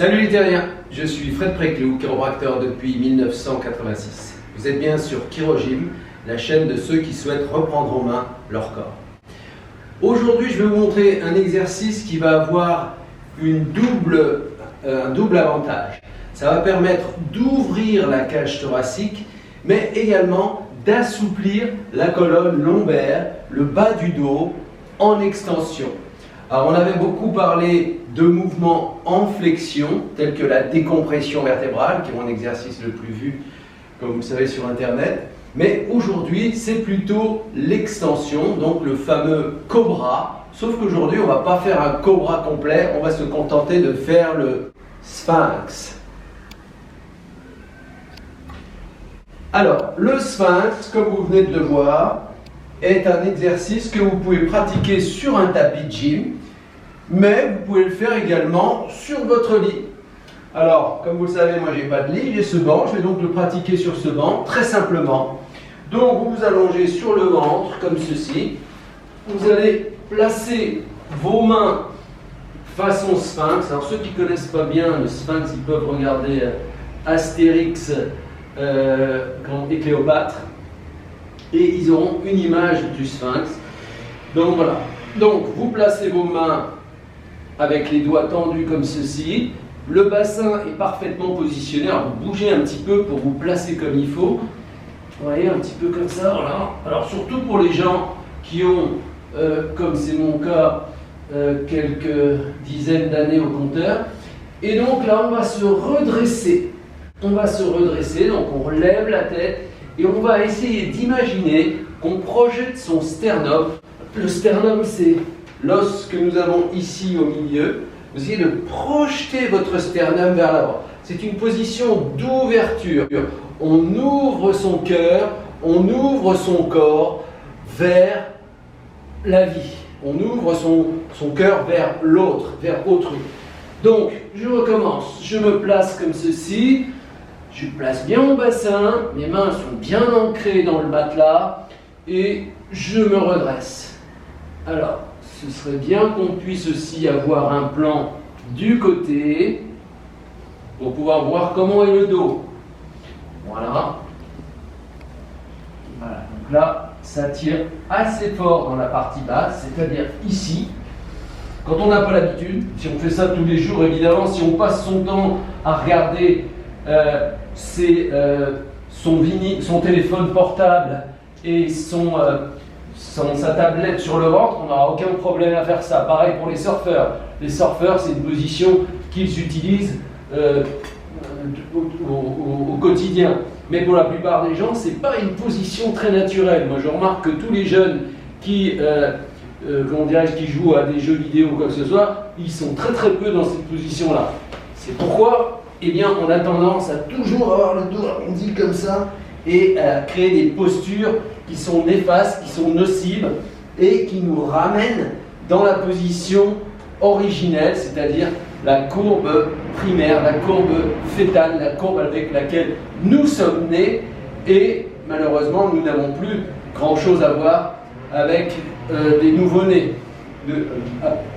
Salut les terriens, je suis Fred Préclou, chiropracteur depuis 1986. Vous êtes bien sur Chirogym, la chaîne de ceux qui souhaitent reprendre en main leur corps. Aujourd'hui, je vais vous montrer un exercice qui va avoir un double avantage. Ça va permettre d'ouvrir la cage thoracique, mais également d'assouplir la colonne lombaire, le bas du dos, en extension. Alors, on avait beaucoup parlé de mouvements en flexion, tels que la décompression vertébrale, qui est mon exercice le plus vu, comme vous le savez, sur Internet. Mais aujourd'hui, c'est plutôt l'extension, donc le fameux cobra. Sauf qu'aujourd'hui, on ne va pas faire un cobra complet, on va se contenter de faire le sphinx. Alors, le sphinx, comme vous venez de le voir, est un exercice que vous pouvez pratiquer sur un tapis de gym, mais vous pouvez le faire également sur votre lit. Alors, comme vous le savez, moi j'ai pas de lit, j'ai ce banc, je vais donc le pratiquer sur ce banc, très simplement. Donc vous vous allongez sur le ventre, comme ceci. Vous allez placer vos mains façon sphinx. Alors ceux qui ne connaissent pas bien le sphinx, ils peuvent regarder Astérix et Cléopâtre. Et ils auront une image du sphinx. Donc voilà. Donc vous placez vos mains avec les doigts tendus comme ceci. Le bassin est parfaitement positionné. Alors vous bougez un petit peu pour vous placer comme il faut. Vous voyez, un petit peu comme ça, voilà. Alors surtout pour les gens qui ont, comme c'est mon cas, quelques dizaines d'années au compteur. Et donc là, on va se redresser. On va se redresser, donc on relève la tête et on va essayer d'imaginer qu'on projette son sternum. Le sternum, c'est l'os que nous avons ici au milieu. Vous essayez de projeter votre sternum vers l'avant. C'est une position d'ouverture. On ouvre son cœur, on ouvre son corps vers la vie. On ouvre son cœur vers l'autre, vers autrui. Donc, je recommence. Je me place comme ceci. Je place bien mon bassin. Mes mains sont bien ancrées dans le matelas. Et je me redresse. Alors, ce serait bien qu'on puisse aussi avoir un plan du côté pour pouvoir voir comment est le dos. Voilà. Voilà. Donc là, ça tire assez fort dans la partie basse, c'est-à-dire ici. Quand on n'a pas l'habitude, si on fait ça tous les jours, évidemment, si on passe son temps à regarder son téléphone portable et sa tablette sur le ventre, on n'aura aucun problème à faire ça. Pareil pour les surfeurs. Les surfeurs, c'est une position qu'ils utilisent au quotidien. Mais pour la plupart des gens, ce n'est pas une position très naturelle. Moi, je remarque que tous les jeunes qui jouent à des jeux vidéo ou quoi que ce soit, ils sont très très peu dans cette position-là. C'est pourquoi, eh bien, on a tendance à toujours avoir le dos arrondi comme ça et à créer des postures qui sont néfastes, qui sont nocives et qui nous ramènent dans la position originelle, c'est-à-dire la courbe primaire, la courbe fœtale, la courbe avec laquelle nous sommes nés, et malheureusement nous n'avons plus grand-chose à voir avec des nouveau-nés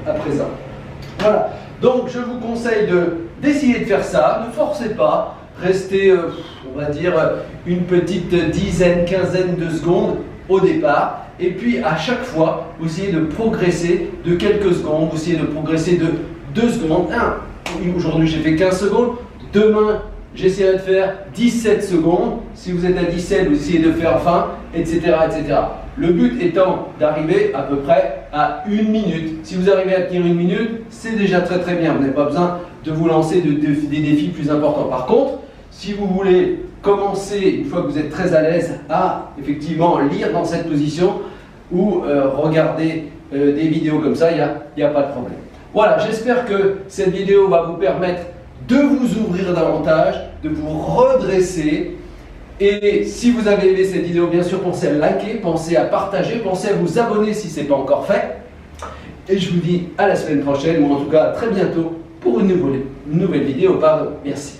à présent. Voilà, donc je vous conseille d'essayer de faire ça, ne forcez pas, restez, on va dire, une petite dizaine, quinzaine de secondes au départ, et puis à chaque fois, vous essayez de progresser de quelques secondes, vous essayez de progresser de 2 secondes. Aujourd'hui j'ai fait 15 secondes, demain j'essaierai de faire 17 secondes, si vous êtes à 17, vous essayez de faire 20, etc. etc. Le but étant d'arriver à peu près à 1 minute. Si vous arrivez à tenir 1 minute, c'est déjà très très bien, vous n'avez pas besoin de vous lancer des défis plus importants. Par contre, si vous voulez commencer, une fois que vous êtes très à l'aise, à effectivement lire dans cette position ou regarder des vidéos comme ça, il n'y a pas de problème. Voilà, j'espère que cette vidéo va vous permettre de vous ouvrir davantage, de vous redresser. Et si vous avez aimé cette vidéo, bien sûr, pensez à liker, pensez à partager, pensez à vous abonner si ce n'est pas encore fait. Et je vous dis à la semaine prochaine, ou en tout cas à très bientôt pour une nouvelle vidéo. Merci.